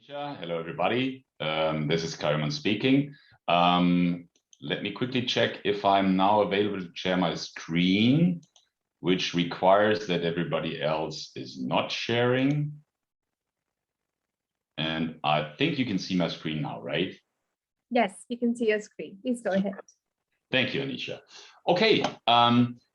Anisha. Hello, everybody. This is Kai Höhmann speaking. Let me quickly check if I'm now available to share my screen, which requires that everybody else is not sharing. And I think you can see my screen now, right? Yes, you can see your screen. Please go ahead. Thank you, Anisha. Okay.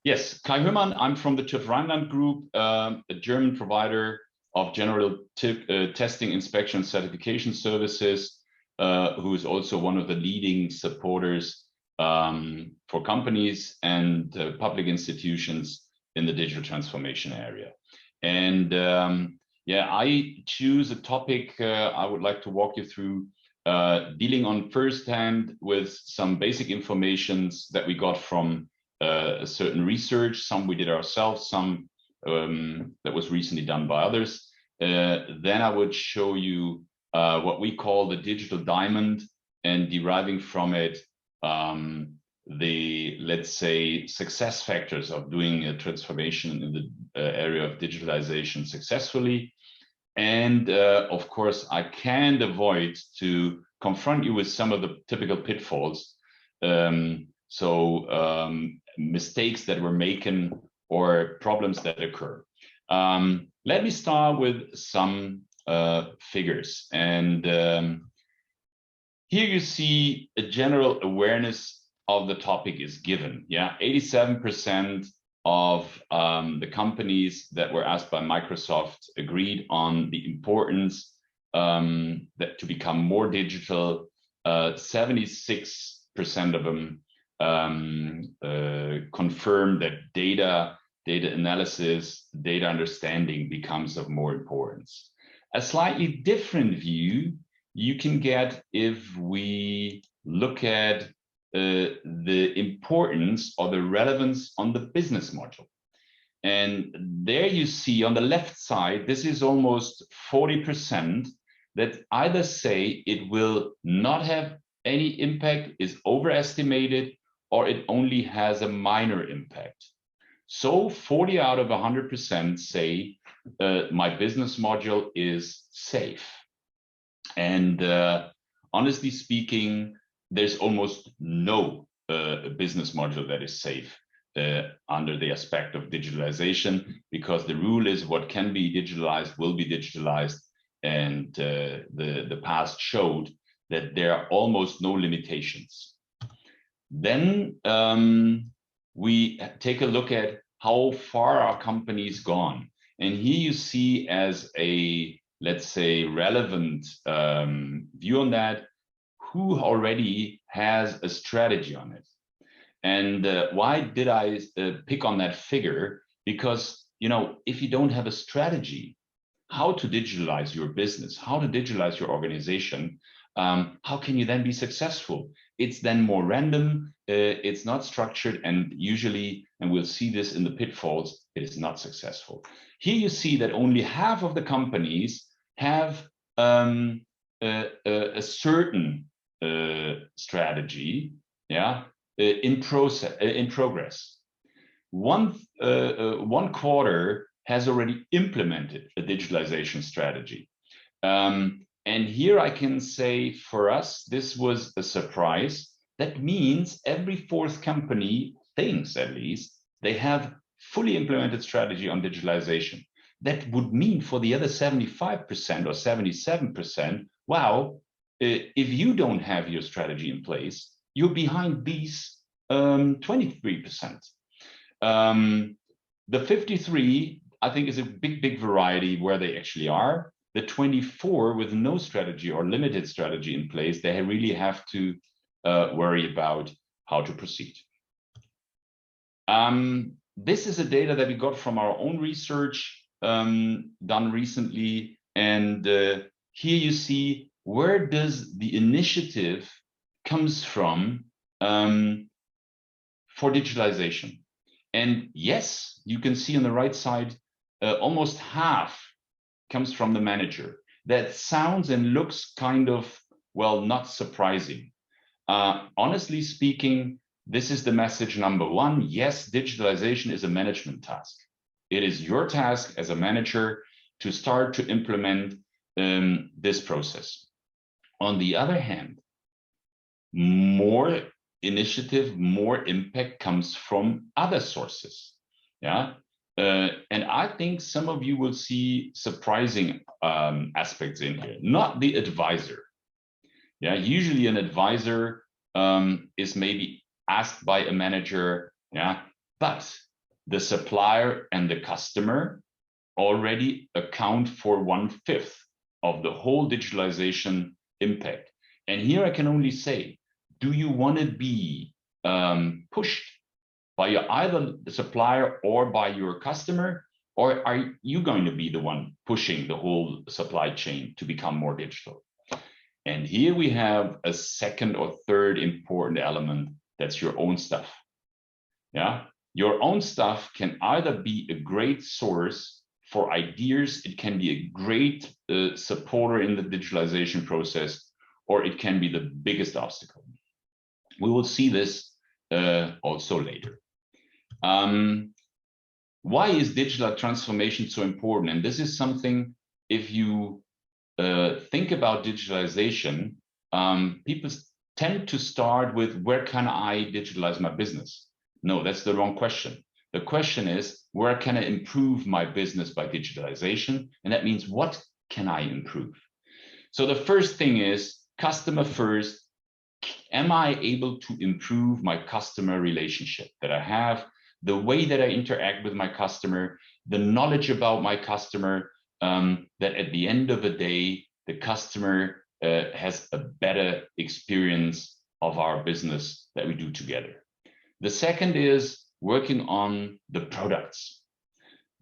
Yes, Kai Höhmann. I'm from the TÜV Rheinland group, a German provider of general testing, inspection, certification services, who is also one of the leading supporters for companies and public institutions in the digital transformation area. And yeah, I choose a topic I would like to walk you through, dealing on firsthand with some basic informations that we got from a certain research. Some we did ourselves, some that was recently done by others. Then I would show you what we call the digital diamond, and deriving from it the, let's say, success factors of doing a transformation in the area of digitalization successfully. And of course, I can't avoid to confront you with some of the typical pitfalls. Mistakes that were making or problems that occur. Let me start with some figures. And here you see a general awareness of the topic is given. Yeah, 87% of the companies that were asked by Microsoft agreed on the importance that to become more digital. 76% of them confirm that data analysis, data understanding becomes of more importance. A slightly different view you can get if we look at the importance or the relevance on the business module. And there you see on the left side, this is almost 40% that either say it will not have any impact, is overestimated, or it only has a minor impact. So 40 out of 100% say my business module is safe. And honestly speaking, there's almost no business module that is safe under the aspect of digitalization, because the rule is what can be digitalized will be digitalized. And the past showed that there are almost no limitations. Then we take a look at how far our company's gone. And here you see as a, let's say, relevant view on that, who already has a strategy on it. And why did I pick on that figure? Because, you know, if you don't have a strategy, how to digitalize your business, how to digitalize your organization, how can you then be successful? It's then more random, it's not structured, and usually, and we'll see this in the pitfalls, it is not successful. Here you see that only half of the companies have a certain strategy, yeah, in progress. One quarter has already implemented a digitalization strategy. And here I can say for us, this was a surprise. That means every fourth company thinks, at least, they have fully implemented strategy on digitalization. That would mean for the other 75% or 77%, wow, if you don't have your strategy in place, you're behind these 23%. The 53, I think, is a big variety where they actually are. The 24 with no strategy or limited strategy in place, they really have to worry about how to proceed. This is a data that we got from our own research done recently. And here you see, where does the initiative comes from for digitalization? And yes, you can see on the right side, almost half comes from the manager. That sounds and looks kind of, well, not surprising. Honestly speaking, this is the message number one. Yes, digitalization is a management task. It is your task as a manager to start to implement this process. On the other hand, more initiative, more impact comes from other sources. Yeah. And I think some of you will see surprising aspects in here. Not the advisor. Yeah, usually an advisor is maybe asked by a manager. Yeah, but the supplier and the customer already account for 1/5 of the whole digitalization impact. And here I can only say, do you want to be pushed by either the supplier or by your customer, or are you going to be the one pushing the whole supply chain to become more digital? And here we have a second or third important element. That's your own stuff. Yeah, your own stuff can either be a great source for ideas, it can be a great supporter in the digitalization process, or it can be the biggest obstacle. We will see this also later. Why is digital transformation so important? And this is something, if you think about digitalization, people tend to start with, where can I digitalize my business? No, that's the wrong question. The question is, where can I improve my business by digitalization? And that means, what can I improve? So the first thing is customer first. Am I able to improve my customer relationship that I have, the way that I interact with my customer, the knowledge about my customer, that at the end of the day, the customer has a better experience of our business that we do together. The second is working on the products.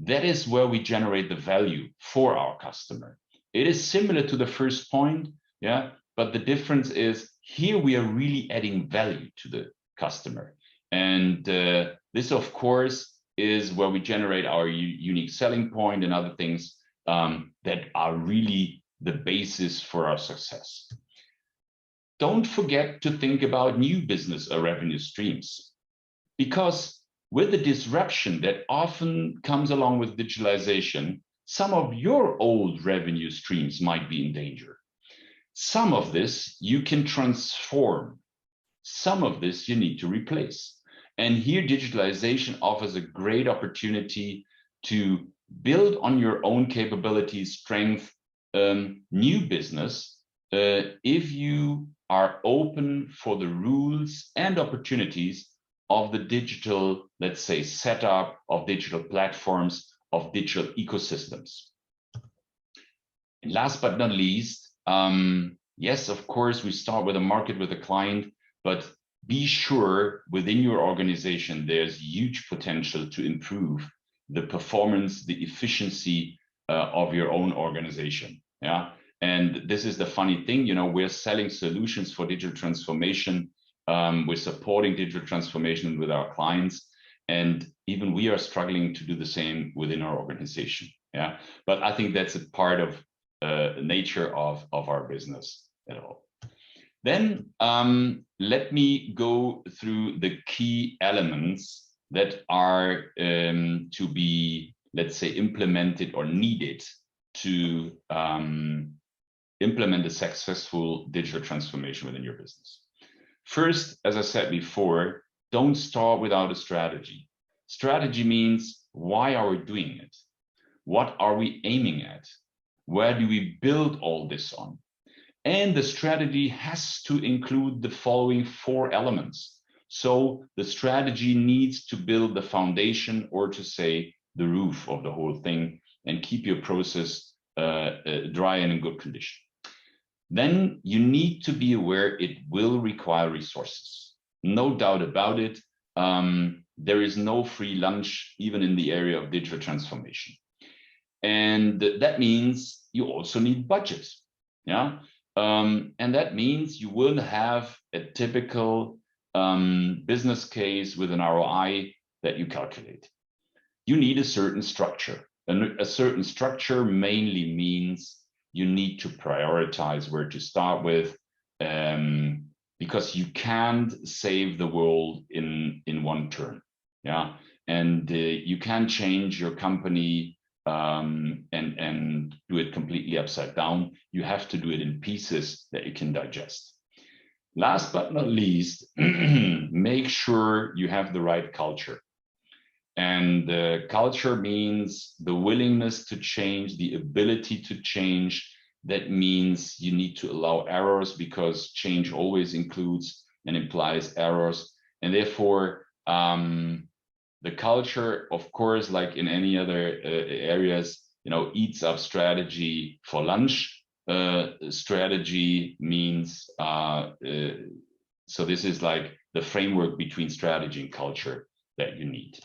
That is where we generate the value for our customer. It is similar to the first point, yeah, but the difference is here we are really adding value to the customer. And this, of course, is where we generate our unique selling point and other things that are really the basis for our success. Don't forget to think about new business or revenue streams, because with the disruption that often comes along with digitalization, some of your old revenue streams might be in danger. Some of this you can transform. Some of this you need to replace. And here digitalization offers a great opportunity to build on your own capabilities, strength, new business, if you are open for the rules and opportunities of the digital, let's say, setup of digital platforms, of digital ecosystems. And last but not least, yes, of course, we start with a market, with a client, but be sure within your organization, there's huge potential to improve the performance, the efficiency of your own organization. Yeah. And this is the funny thing, you know, we're selling solutions for digital transformation. We're supporting digital transformation with our clients. And even we are struggling to do the same within our organization. Yeah. But I think that's a part of nature of our business at all. Then let me go through the key elements that are to be, let's say, implemented or needed to implement a successful digital transformation within your business. First, as I said before, don't start without a strategy. Strategy means, why are we doing it? What are we aiming at? Where do we build all this on? And the strategy has to include the following 4 elements. So the strategy needs to build the foundation, or to say the roof of the whole thing, and keep your process dry and in good condition. Then you need to be aware it will require resources. No doubt about it. There is no free lunch, even in the area of digital transformation. And that means you also need budget. Yeah. And that means you will have a typical business case with an ROI that you calculate. You need a certain structure. And a certain structure mainly means you need to prioritize where to start with, because you can't save the world in one turn. Yeah. And you can't change your company and do it completely completely upside down. You have to do it in pieces that you can digest. Last but not least, make sure you have the right culture. And culture means the willingness to change, the ability to change. That means you need to allow errors, because change always includes and implies errors. And therefore, the culture, of course, like in any other areas, eats up strategy for lunch. Strategy means, so this is like the framework between strategy and culture that you need.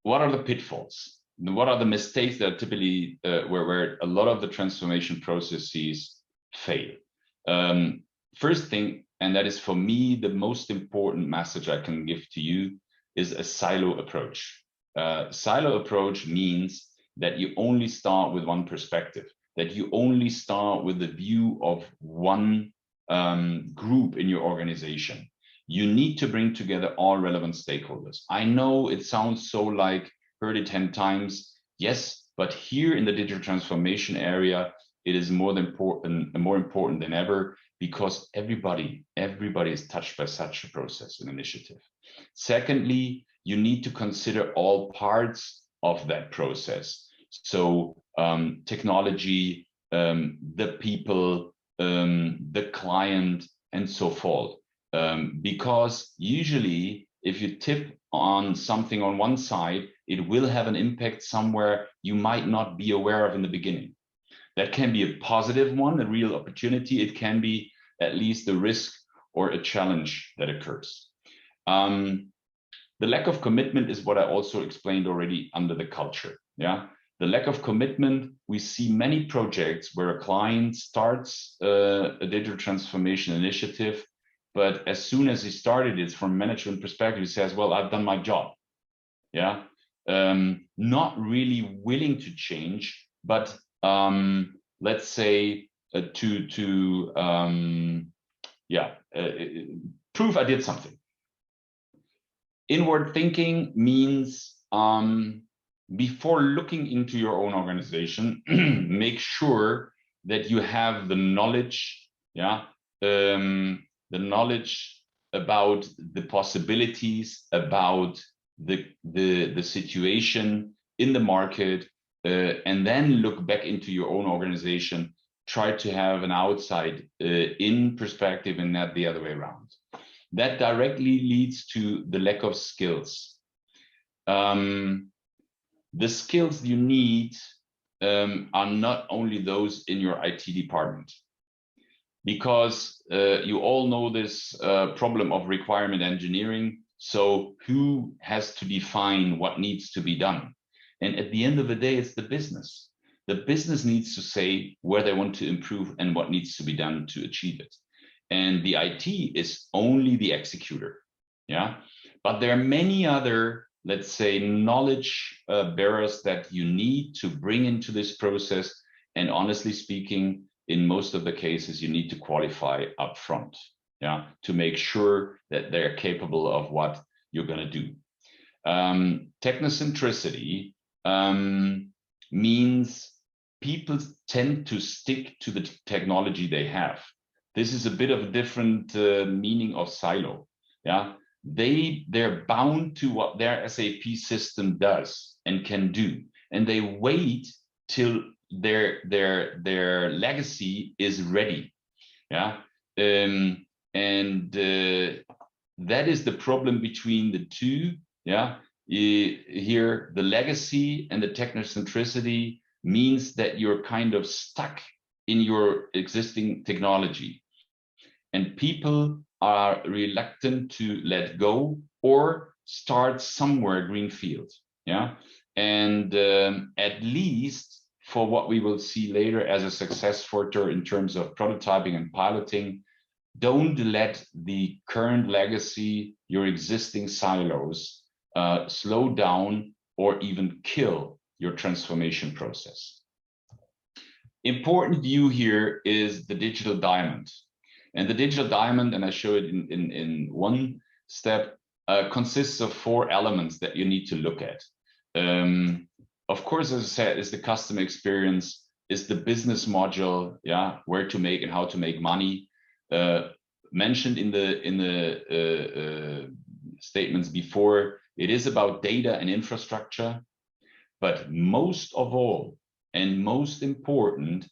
What are the pitfalls? What are the mistakes that are typically where a lot of the transformation processes fail? First thing, and that is for me the most important message I can give to you, is a silo approach. Silo approach means that you only start with one perspective, that you only start with the view of one group in your organization. You need to bring together all relevant stakeholders. I know it sounds so like, heard it 10 times. Yes, but here in the digital transformation area, it is more important than ever, because everybody is touched by such a process and initiative. Secondly, you need to consider all parts of that process. So technology, the people, the client, and so forth. Because usually if you tip on something on one side, it will have an impact somewhere you might not be aware of in the beginning. That can be a positive one, a real opportunity. It can be at least a risk or a challenge that occurs. The lack of commitment is what I also explained already under the culture. Yeah, the lack of commitment. We see many projects where a client starts a digital transformation initiative, but as soon as he started it, from a management perspective, he says, well, I've done my job. Yeah, not really willing to change, but let's say prove I did something. Inward thinking means before looking into your own organization, make sure that you have the knowledge, the knowledge about the possibilities, about the situation in the market, and then look back into your own organization. Try to have an outside in perspective and not the other way around. That directly leads to the lack of skills. The skills you need are not only those in your IT department, because you all know this problem of requirement engineering. So who has to define what needs to be done? And at the end of the day, it's the business. The business needs to say where they want to improve and what needs to be done to achieve it. And the IT is only the executor. Yeah, but there are many other, let's say, knowledge bearers that you need to bring into this process. And honestly speaking, in most of the cases, you need to qualify upfront, to make sure that they're capable of what you're going to do. Technocentricity means people tend to stick to the technology they have. This is a bit of a different meaning of silo. Yeah, they're bound to what their SAP system does and can do, and they wait till their legacy is ready. Yeah, and that is the problem between the two. Yeah, here the legacy and the technocentricity means that you're kind of stuck in your existing technology, and people are reluctant to let go or start somewhere greenfield. Yeah, and at least for what we will see later as a success factor in terms of prototyping and piloting, don't let the current legacy, your existing silos, slow down or even kill your transformation process. Important view here is the digital diamond. And the digital diamond, and I show it in one step, consists of 4 elements that you need to look at. Of course, as I said, is the customer experience, is the business module, yeah, where to make and how to make money. Mentioned in the statements before, it is about data and infrastructure, but most of all, and most important,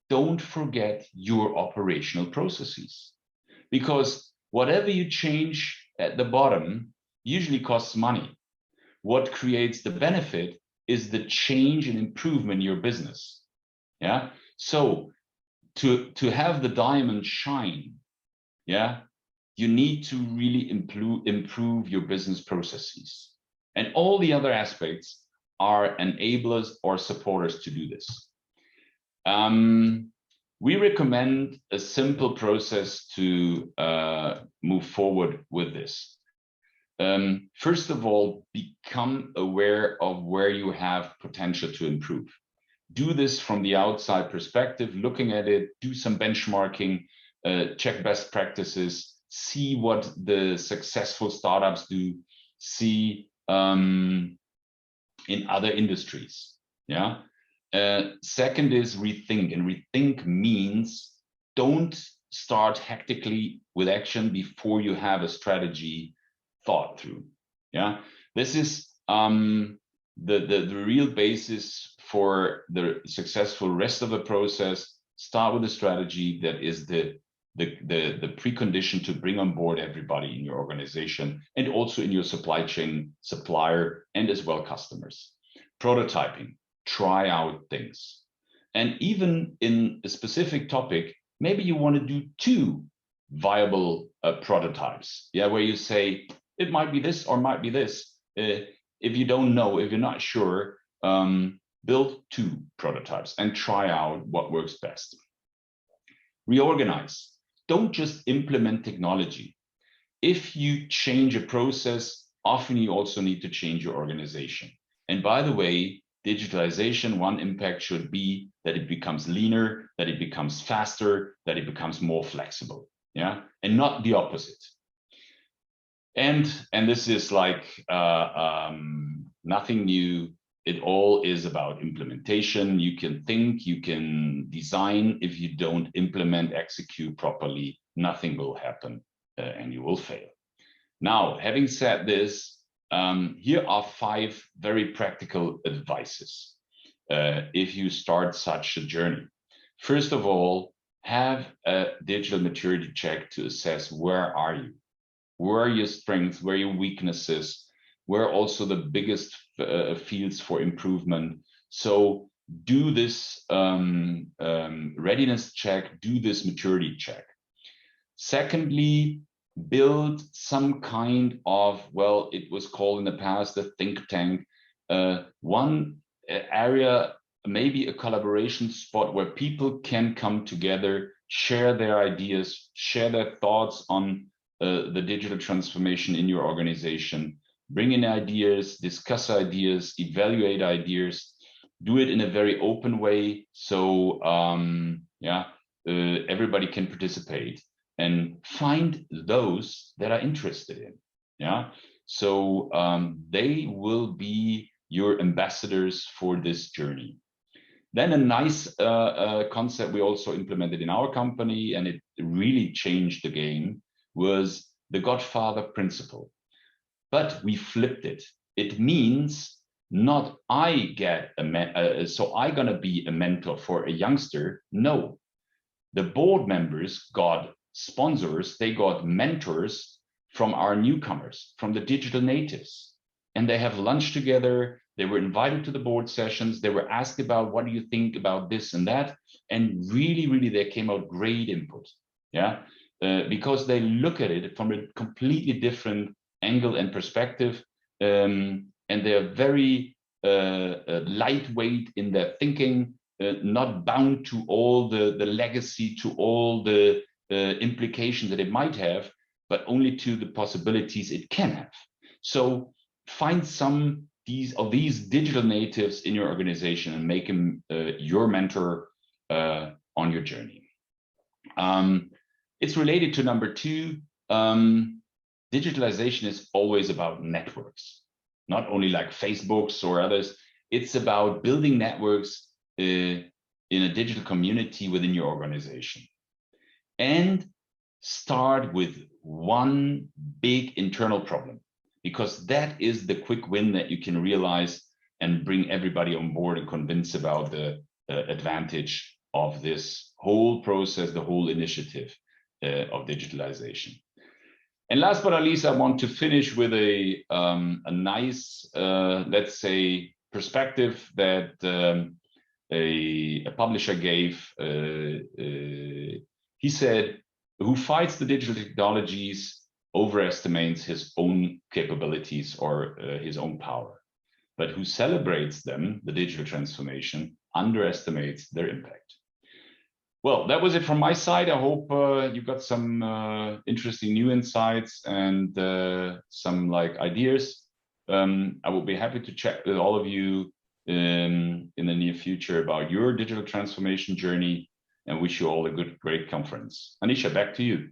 don't forget your operational processes, because whatever you change at the bottom usually costs money. What creates the benefit is the change and improvement in your business. Yeah. So to have the diamond shine, yeah, you need to really improve your business processes. And all the other aspects are enablers or supporters to do this. We recommend a simple process to move forward with this. First of all, become aware of where you have potential to improve. Do this from the outside perspective, looking at it, do some benchmarking, check best practices, see what the successful startups do, see in other industries. Yeah. Second is rethink, and rethink means don't start hectically with action before you have a strategy thought through. Yeah, this is the real basis for the successful rest of the process. Start with a strategy that is the precondition to bring on board everybody in your organization and also in your supply chain, supplier, and as well customers. Prototyping, try out things. And even in a specific topic, maybe you want to do 2 viable prototypes. Yeah, where you say, it might be this or might be this. If you don't know, if you're not sure, build 2 prototypes and try out what works best. Reorganize. Don't just implement technology. If you change a process, often you also need to change your organization. And by the way, digitalization, one impact should be that it becomes leaner, that it becomes faster, that it becomes more flexible. Yeah, and not the opposite. And this is like nothing new. It all is about implementation. You can think, you can design. If you don't implement, execute properly, nothing will happen and you will fail. Now, having said this, here are 5 very practical advices if you start such a journey. First of all, have a digital maturity check to assess where are you? Where are your strengths? Where are your weaknesses? Where are also the biggest fields for improvement? So do this readiness check, do this maturity check. Secondly, build some kind of, well, it was called in the past a think tank, one area, maybe a collaboration spot where people can come together, share their ideas, share their thoughts on the digital transformation in your organization, bring in ideas, discuss ideas, evaluate ideas, do it in a very open way. So everybody can participate and find those that are interested in. Yeah. So they will be your ambassadors for this journey. Then a nice concept we also implemented in our company, and it really changed the game, was the Godfather principle. But we flipped it. It means not I get so I'm gonna be a mentor for a youngster. No, the board members got sponsors, they got mentors from our newcomers, from the digital natives. And they have lunch together. They were invited to the board sessions. They were asked about, what do you think about this and that? And really, there came out great input. Yeah, because they look at it from a completely different angle and perspective. And they're very lightweight in their thinking, not bound to all the legacy, to all the implications that it might have, but only to the possibilities it can have. So find some of these digital natives in your organization and make them your mentor on your journey. It's related to number 2. Digitalization is always about networks, not only like Facebooks or others. It's about building networks in a digital community within your organization. And start with one big internal problem, because that is the quick win that you can realize and bring everybody on board and convince about the advantage of this whole process, the whole initiative of digitalization. And last but not least, I want to finish with a nice, let's say, perspective that a publisher gave. He said, "Who fights the digital technologies overestimates his own capabilities or his own power, but who celebrates them, the digital transformation, underestimates their impact." Well, that was it from my side. I hope you got some interesting new insights and some ideas. I will be happy to chat with all of you in the near future about your digital transformation journey, and wish you all a great conference. Anisha, back to you.